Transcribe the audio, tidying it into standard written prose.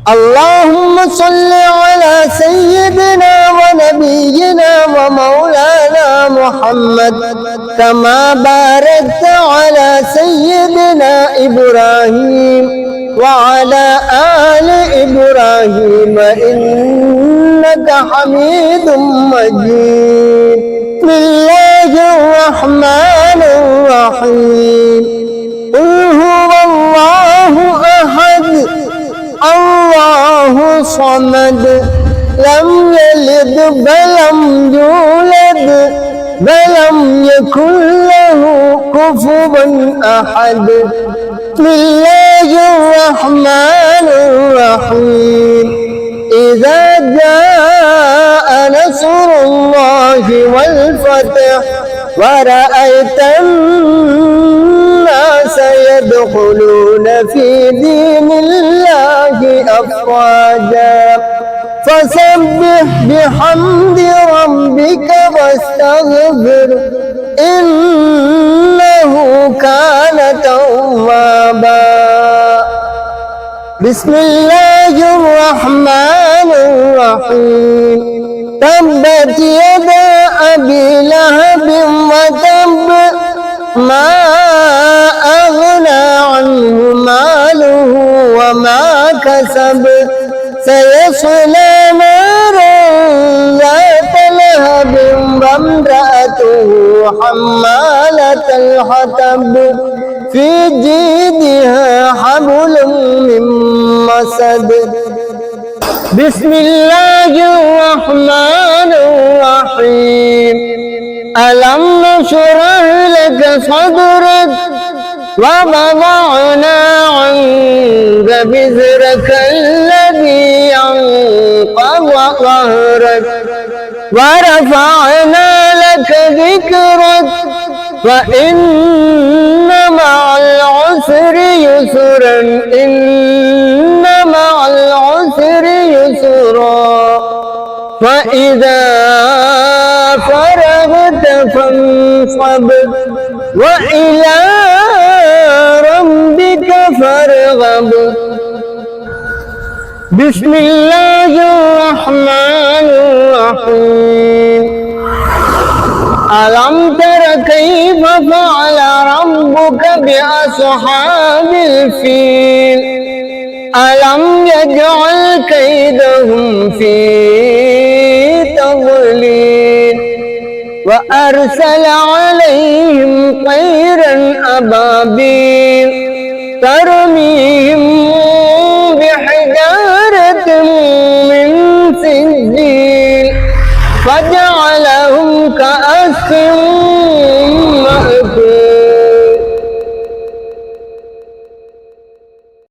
اللهم صل على سيدنا ونبينا ومولانا محمد كما باركت على سيدنا إبراهيم وعلى آل إبراهيم إنك حميد مجيد. بسم الله الرحمن الرحيم. قل هو الله أحد الله صمد لم يلد ولم يولد ولم يكن له كفوا أحد. بسم الله الرحمن الرحيم. إذا جاء نصر الله والفتح ورأيت الناس يدخلون في دين الله أفواجا فسبح بحمد ربك واستغفر إنه كان توابا. بسم الله الرحمن الرحيم. تبت يدا أبي لهب وتب ما أغنى عنه ماله وما كسب سيصلى نارا ذات لهب وامرأته حمالة الحطب في جيدها حبل من مسد. بسم الله الرحمن الرحيم. ألم نشرح لك صدرك ووضعنا عنك وزرك الذي أنقض ظهرك ورفعنا لك ذكرك فإن مع العسر يسرا إن مع العسر يسرا فإذا فرغت فانصب وإلى ربك فارغب. بسم الله الرحمن الرحيم. ألم تر كيف فعل ربك بأصحاب الفيل ألم يجعل كيدهم في تضليل وأرسل عليهم طيرا أبابيل ترميهم